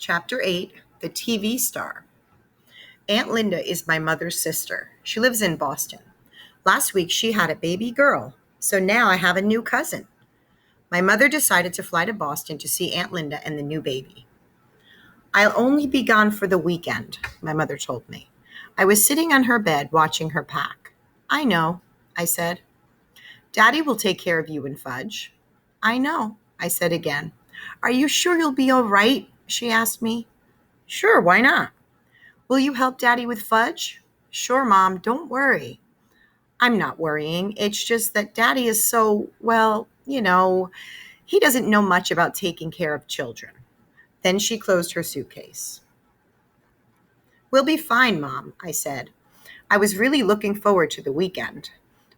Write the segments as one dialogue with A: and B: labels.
A: Chapter 8, The TV Star. Aunt Linda is my mother's sister. She lives in Boston. Last week she had a baby girl, so now I have a new cousin. My mother decided to fly to Boston to see Aunt Linda and the new baby. I'll only be gone for the weekend, my mother told me. I was sitting on her bed watching her pack. I know, I said. Daddy will take care of you and Fudge. I know, I said again. Are you sure you'll be all right? She asked me. Sure, why not? Will you help Daddy with Fudge? Sure, Mom, don't worry. I'm not worrying. It's just that Daddy is so, he doesn't know much about taking care of children. Then she closed her suitcase. We'll be fine, Mom, I said. I was really looking forward to the weekend.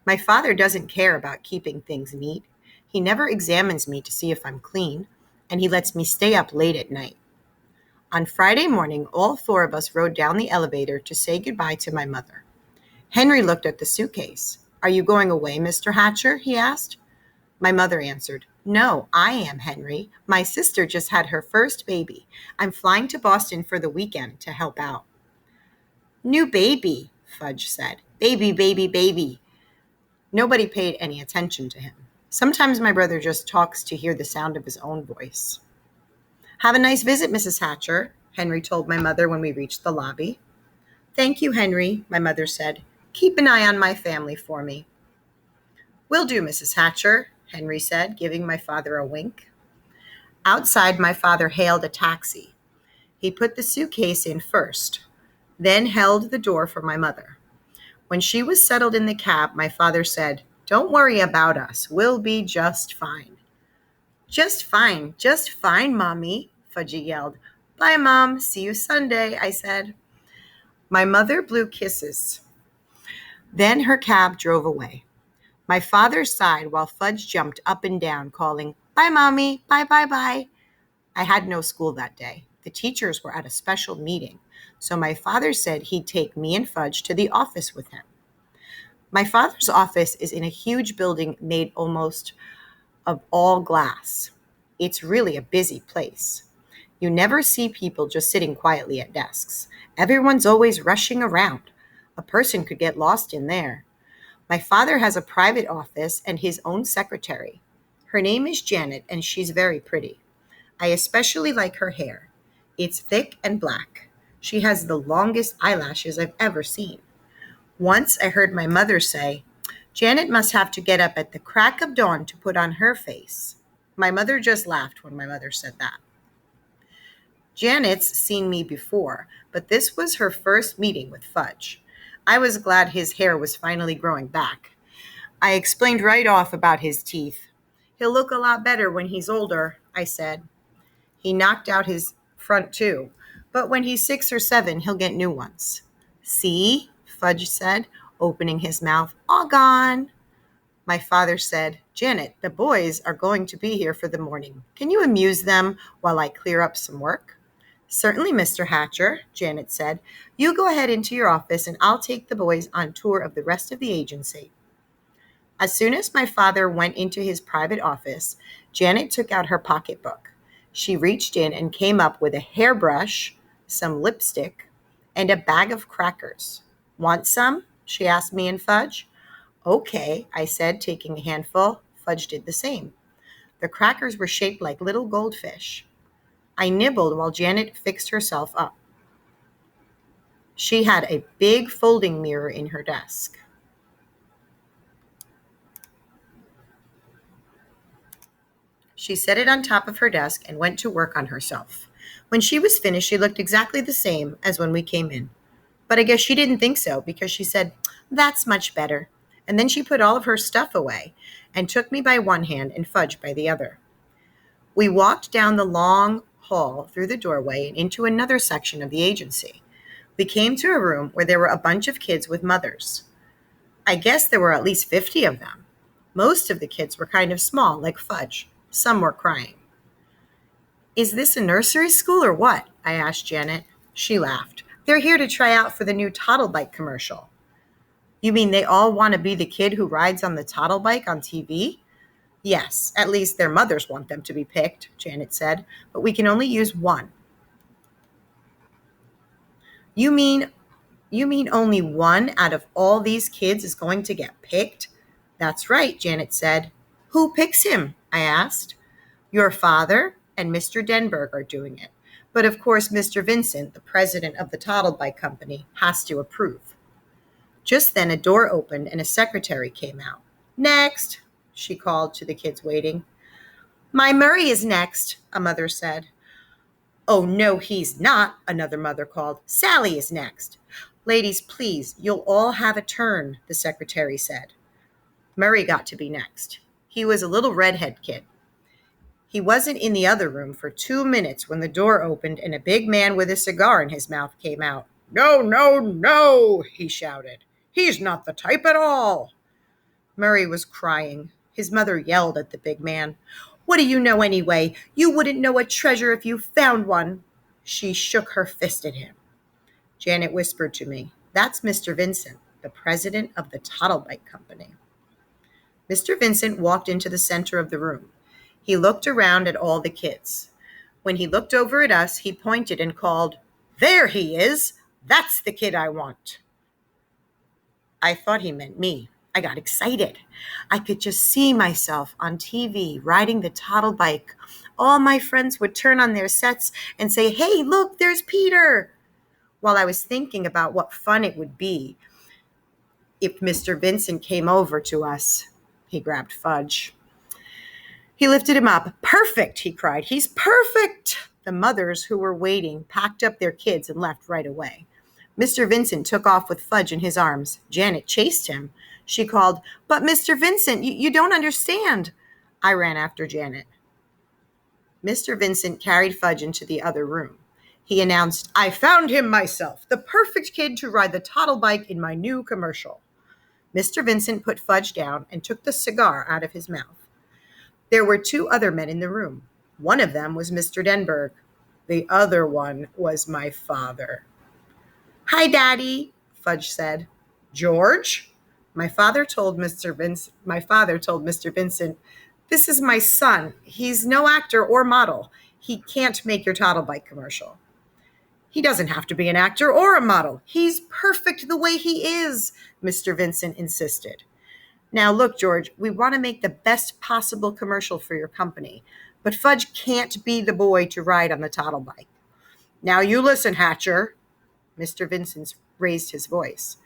A: My father doesn't care about keeping things neat. He never examines me to see if I'm clean, and he lets me stay up late at night. On Friday morning, all four of us rode down the elevator to say goodbye to my mother. Henry looked at the suitcase. Are you going away, Mr. Hatcher? He asked. My mother answered, No, I am, Henry. My sister just had her first baby. I'm flying to Boston for the weekend to help out. New baby, Fudge said. Baby, baby, baby. Nobody paid any attention to him. Sometimes my brother just talks to hear the sound of his own voice. Have a nice visit, Mrs. Hatcher, Henry told my mother when we reached the lobby. Thank you, Henry, my mother said. Keep an eye on my family for me. Will do, Mrs. Hatcher, Henry said, giving my father a wink. Outside, my father hailed a taxi. He put the suitcase in first, then held the door for my mother. When she was settled in the cab, my father said, Don't worry about us. We'll be just fine. Just fine, Mommy, Fudgy yelled. Bye, Mom. See you Sunday, I said. My mother blew kisses. Then her cab drove away. My father sighed while Fudge jumped up and down, calling, Bye, Mommy. Bye, bye, bye. I had no school that day. The teachers were at a special meeting, so my father said he'd take me and Fudge to the office with him. My father's office is in a huge building made almost of all glass. It's really a busy place. You never see people just sitting quietly at desks. Everyone's always rushing around. A person could get lost in there. My father has a private office and his own secretary. Her name is Janet, and she's very pretty. I especially like her hair. It's thick and black. She has the longest eyelashes I've ever seen. Once I heard my mother say, Janet must have to get up at the crack of dawn to put on her face. My mother just laughed when my mother said that. Janet's seen me before, but this was her first meeting with Fudge. I was glad his hair was finally growing back. I explained right off about his teeth. He'll look a lot better when he's older, I said. He knocked out his front too, but when he's 6 or 7, he'll get new ones. See, Fudge said, opening his mouth. All gone. My father said, Janet, the boys are going to be here for the morning. Can you amuse them while I clear up some work? Certainly, Mr. Hatcher, Janet said. You go ahead into your office and I'll take the boys on tour of the rest of the agency. As soon as my father went into his private office, Janet took out her pocketbook. She reached in and came up with a hairbrush, some lipstick, and a bag of crackers. Want some? She asked me and Fudge. Okay, I said, taking a handful. Fudge did the same. The crackers were shaped like little goldfish. I nibbled while Janet fixed herself up. She had a big folding mirror in her desk. She set it on top of her desk and went to work on herself. When she was finished, she looked exactly the same as when we came in. But I guess she didn't think so because she said, That's much better. And then she put all of her stuff away and took me by one hand and Fudge by the other. We walked down the long hall through the doorway and into another section of the agency. We came to a room where there were a bunch of kids with mothers. I guess there were at least 50 of them. Most of the kids were kind of small, like Fudge. Some were crying. Is this a nursery school or what? I asked Janet. She laughed. They're here to try out for the new toddle bike commercial. You mean they all want to be the kid who rides on the toddle bike on TV? Yes, at least their mothers want them to be picked, Janet said, but we can only use one. You mean you mean only one out of all these kids is going to get picked? That's right, Janet said. Who picks him? I asked. Your father and Mr. Denberg are doing it. But of course, Mr. Vincent, the president of the Toddlebike Company, has to approve. Just then, a door opened and a secretary came out. Next, she called to the kids waiting. My Murray is next, a mother said. Oh, no, he's not, another mother called. Sally is next. Ladies, please, you'll all have a turn, the secretary said. Murray got to be next. He was a little redhead kid. He wasn't in the other room for 2 minutes when the door opened and a big man with a cigar in his mouth came out. No, no, no, he shouted. He's not the type at all. Murray was crying. His mother yelled at the big man. What do you know anyway? You wouldn't know a treasure if you found one. She shook her fist at him. Janet whispered to me, That's Mr. Vincent, the president of the Toddlebike Company. Mr. Vincent walked into the center of the room. He looked around at all the kids. When he looked over at us, he pointed and called, There he is! That's the kid I want. I thought he meant me. I got excited. I could just see myself on TV riding the toddle bike. All my friends would turn on their sets and say, Hey, look, there's Peter. While I was thinking about what fun it would be if Mr. Vincent came over to us, he grabbed Fudge. He lifted him up. Perfect, he cried. He's perfect. The mothers who were waiting packed up their kids and left right away. Mr. Vincent took off with Fudge in his arms. Janet chased him. She called, But Mr. Vincent, you don't understand. I ran after Janet. Mr. Vincent carried Fudge into the other room. He announced, I found him myself, the perfect kid to ride the toddle bike in my new commercial. Mr. Vincent put Fudge down and took the cigar out of his mouth. There were 2 other men in the room. One of them was Mr. Denberg. The other one was my father. Hi, Daddy, Fudge said. George? My father told Mr. Vincent, This is my son. He's no actor or model. He can't make your toddle bike commercial. He doesn't have to be an actor or a model. He's perfect the way he is, Mr. Vincent insisted. Now, look, George, we want to make the best possible commercial for your company, but Fudge can't be the boy to ride on the toddle bike. Now you listen, Hatcher. Mr. Vincent raised his voice.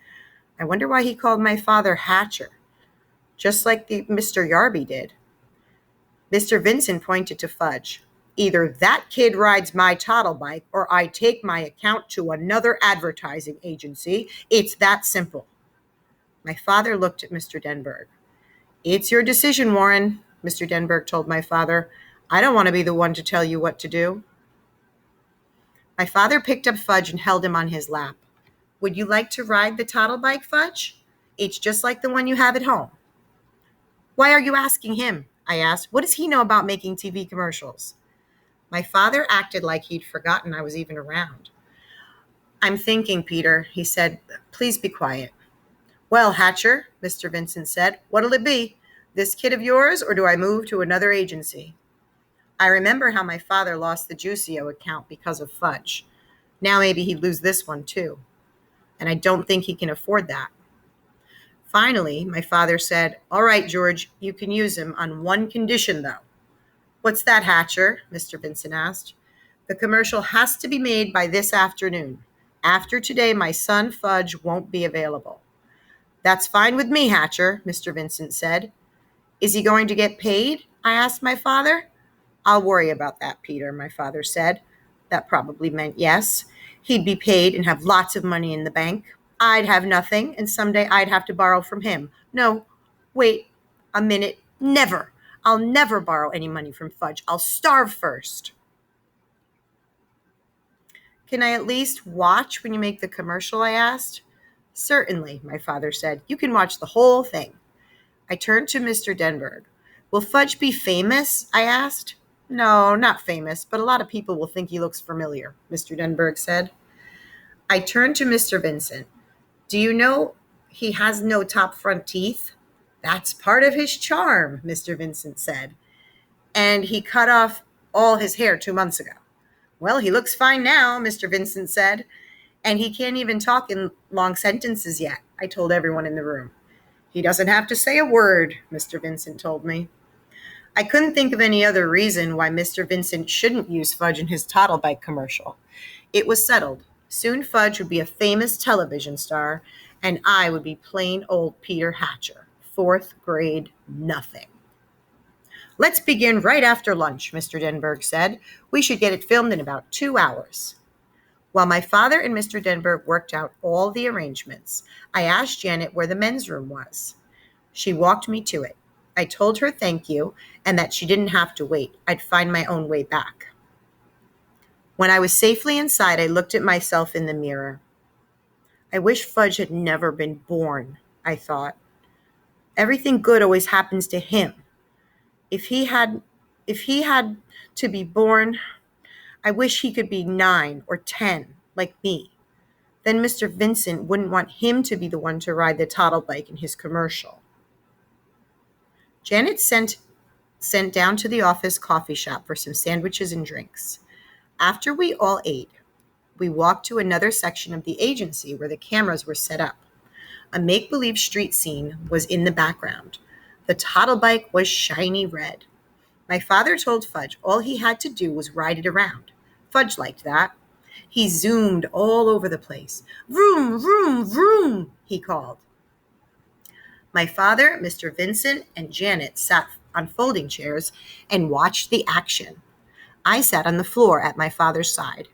A: I wonder why he called my father Hatcher, just like Mr. Yarby did. Mr. Vincent pointed to Fudge. Either that kid rides my toddle bike or I take my account to another advertising agency. It's that simple. My father looked at Mr. Denberg. It's your decision, Warren, Mr. Denberg told my father. I don't want to be the one to tell you what to do. My father picked up Fudge and held him on his lap. Would you like to ride the toddle bike, Fudge? It's just like the one you have at home. Why are you asking him? I asked. What does he know about making TV commercials? My father acted like he'd forgotten I was even around. I'm thinking, Peter, he said. Please be quiet. Well, Hatcher, Mr. Vincent said, what'll it be? This kid of yours, or do I move to another agency? I remember how my father lost the Juicio account because of Fudge. Now maybe he'd lose this one too. And I don't think he can afford that. Finally, my father said, All right, George, you can use him on one condition, though. What's that, Hatcher? Mr. Vincent asked. The commercial has to be made by this afternoon. After today, my son Fudge won't be available. That's fine with me, Hatcher, Mr. Vincent said. Is he going to get paid? I asked my father. I'll worry about that, Peter, my father said. That probably meant yes. He'd be paid and have lots of money in the bank. I'd have nothing, and someday I'd have to borrow from him. No, wait a minute. Never. I'll never borrow any money from Fudge. I'll starve first. Can I at least watch when you make the commercial? I asked. Certainly, my father said. You can watch the whole thing. I turned to Mr. Denberg. Will Fudge be famous? I asked. No, not famous, but a lot of people will think he looks familiar, Mr. Denberg said. I turned to Mr. Vincent. Do you know he has no top front teeth? That's part of his charm, Mr. Vincent said. And he cut off all his hair 2 months ago. Well, he looks fine now, Mr. Vincent said. And he can't even talk in long sentences yet, I told everyone in the room. He doesn't have to say a word, Mr. Vincent told me. I couldn't think of any other reason why Mr. Vincent shouldn't use Fudge in his Toddle Bike commercial. It was settled. Soon Fudge would be a famous television star, and I would be plain old Peter Hatcher, fourth grade nothing. Let's begin right after lunch, Mr. Denberg said. We should get it filmed in about 2 hours. While my father and Mr. Denberg worked out all the arrangements, I asked Janet where the men's room was. She walked me to it. I told her thank you and that she didn't have to wait. I'd find my own way back. When I was safely inside, I looked at myself in the mirror. I wish Fudge had never been born, I thought. Everything good always happens to him. If he had to be born, I wish he could be 9 or 10, like me. Then Mr. Vincent wouldn't want him to be the one to ride the toddle bike in his commercial. Janet sent down to the office coffee shop for some sandwiches and drinks. After we all ate, we walked to another section of the agency where the cameras were set up. A make-believe street scene was in the background. The toddle bike was shiny red. My father told Fudge all he had to do was ride it around. Fudge liked that. He zoomed all over the place. Vroom, vroom, vroom, he called. My father, Mr. Vincent, and Janet sat on folding chairs and watched the action. I sat on the floor at my father's side.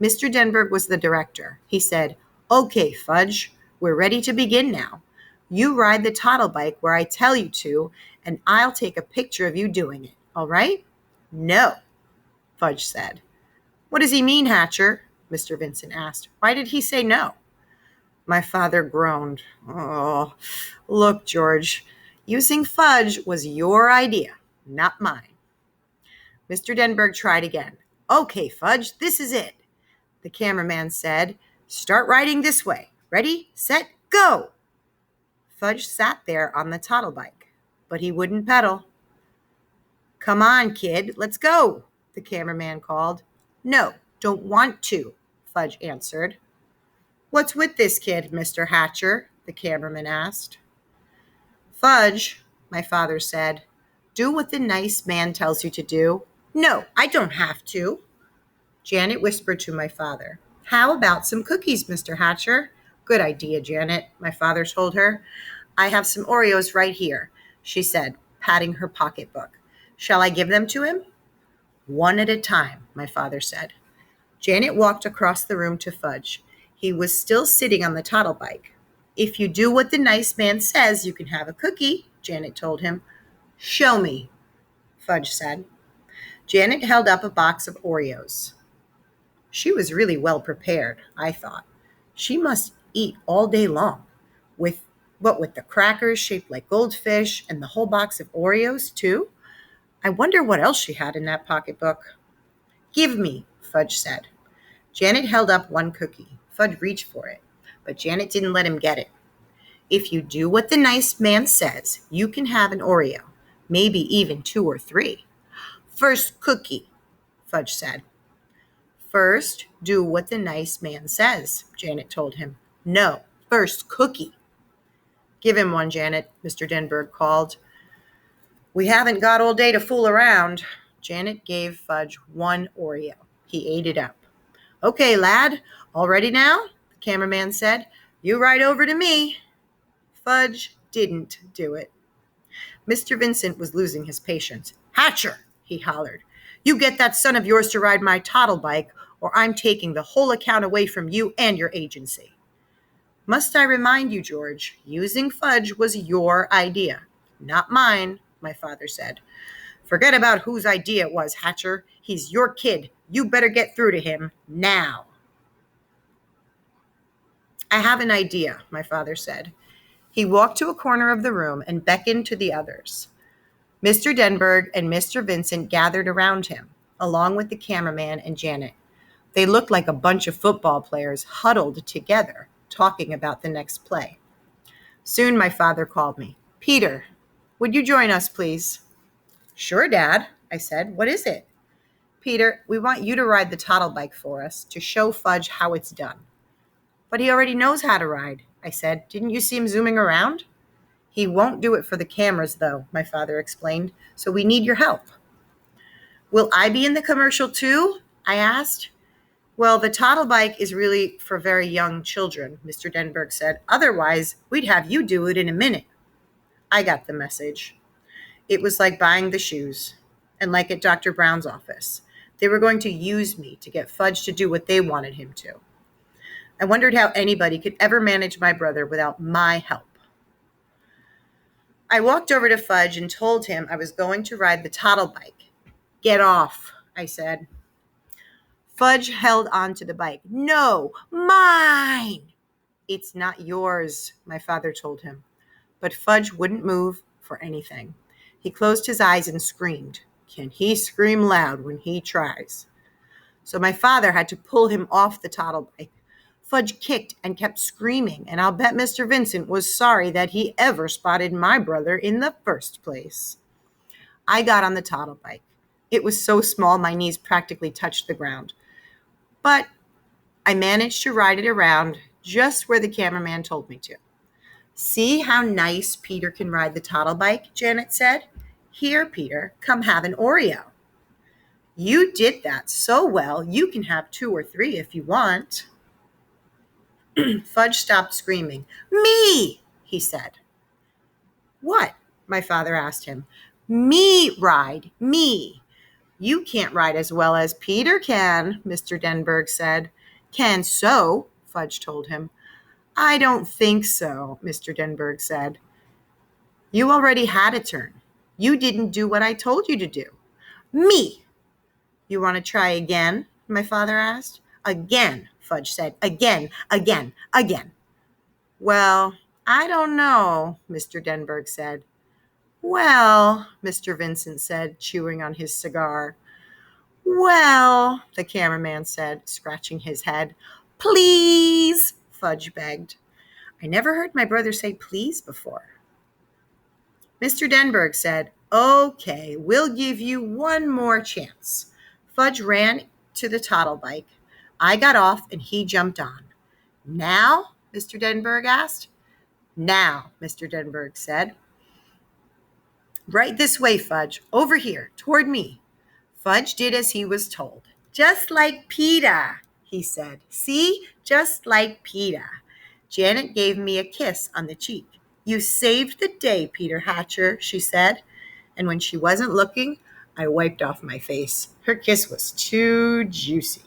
A: Mr. Denberg was the director. He said, "Okay, Fudge, we're ready to begin now. You ride the toddle bike where I tell you to, and I'll take a picture of you doing it, all right?" "No," Fudge said. "What does he mean, Hatcher?" Mr. Vincent asked. "Why did he say no?" My father groaned. "Oh, look, George, using Fudge was your idea, not mine." Mr. Denberg tried again. "Okay, Fudge, this is it." The cameraman said, "Start riding this way. Ready, set, go." Fudge sat there on the toddle bike, but he wouldn't pedal. "Come on, kid, let's go," the cameraman called. "No, don't want to," Fudge answered. "What's with this kid, Mr. Hatcher?" the cameraman asked. "Fudge," my father said, "do what the nice man tells you to do." "No, I don't have to." Janet whispered to my father, "How about some cookies, Mr. Hatcher?" "Good idea, Janet," my father told her. "I have some Oreos right here," she said, patting her pocketbook. "Shall I give them to him?" "One at a time," my father said. Janet walked across the room to Fudge. He was still sitting on the toddle bike. "If you do what the nice man says, you can have a cookie," Janet told him. "Show me," Fudge said. Janet held up a box of Oreos. She was really well prepared, I thought. She must eat all day long. With the crackers shaped like goldfish and the whole box of Oreos, too? I wonder what else she had in that pocketbook. "Give me," Fudge said. Janet held up one cookie. Fudge reached for it, but Janet didn't let him get it. "If you do what the nice man says, you can have an Oreo, maybe even 2 or 3. "First cookie," Fudge said. "First, do what the nice man says," Janet told him. "No, first cookie." "Give him one, Janet," Mr. Denberg called. "We haven't got all day to fool around." Janet gave Fudge one Oreo. He ate it up. "Okay, lad, all ready now?" the cameraman said. "You ride over to me." Fudge didn't do it. Mr. Vincent was losing his patience. "Hatcher," he hollered, "you get that son of yours to ride my toddle bike, or I'm taking the whole account away from you and your agency." "Must I remind you, George, using Fudge was your idea, not mine," my father said. "Forget about whose idea it was, Hatcher. He's your kid. You better get through to him now." "I have an idea," my father said. He walked to a corner of the room and beckoned to the others. Mr. Denberg and Mr. Vincent gathered around him, along with the cameraman and Janet. They looked like a bunch of football players huddled together, talking about the next play. Soon my father called me. "Peter, would you join us, please?" "Sure, Dad," I said. "What is it?" "Peter, we want you to ride the toddle bike for us to show Fudge how it's done." But he already knows how to ride, I said. Didn't you see him zooming around? He won't do it for the cameras, though, my father explained, so we need your help. Will I be in the commercial too? I asked. Well, the toddle bike is really for very young children, Mr. Denberg said. Otherwise, we'd have you do it in a minute. I got the message. It was like buying the shoes, and like at Dr. Brown's office. They were going to use me to get Fudge to do what they wanted him to. I wondered how anybody could ever manage my brother without my help. I walked over to Fudge and told him I was going to ride the toddle bike. Get off, I said. Fudge held on to the bike. No, mine! It's not yours, my father told him. But Fudge wouldn't move for anything. He closed his eyes and screamed. Can he scream loud when he tries? So my father had to pull him off the toddle bike. Fudge kicked and kept screaming, and I'll bet Mr. Vincent was sorry that he ever spotted my brother in the first place. I got on the toddle bike. It was so small my knees practically touched the ground. But I managed to ride it around just where the cameraman told me to. See how nice Peter can ride the toddle bike, Janet said. Here, Peter, come have an Oreo. You did that so well, you can have 2 or 3 if you want. Fudge stopped screaming. Me, he said. What? My father asked him. Me ride, me. You can't ride as well as Peter can, Mr. Denberg said. Can so, Fudge told him. I don't think so, Mr. Denberg said. You already had a turn. You didn't do what I told you to do. Me. You want to try again? My father asked. Again, Fudge said. Again, again, again. Well, I don't know, Mr. Denberg said. Well, Mr. Vincent said, chewing on his cigar. Well, the cameraman said, scratching his head. Please, Fudge begged. I never heard my brother say please before. Mr. Denberg said, okay, we'll give you one more chance. Fudge ran to the toddle bike. I got off and he jumped on. Now? Mr. Denberg asked. Now, Mr. Denberg said. Right this way, Fudge. Over here, toward me. Fudge did as he was told. Just like Peter, he said. See? Just like Peter. Janet gave me a kiss on the cheek. You saved the day, Peter Hatcher, she said. And when she wasn't looking, I wiped off my face. Her kiss was too juicy.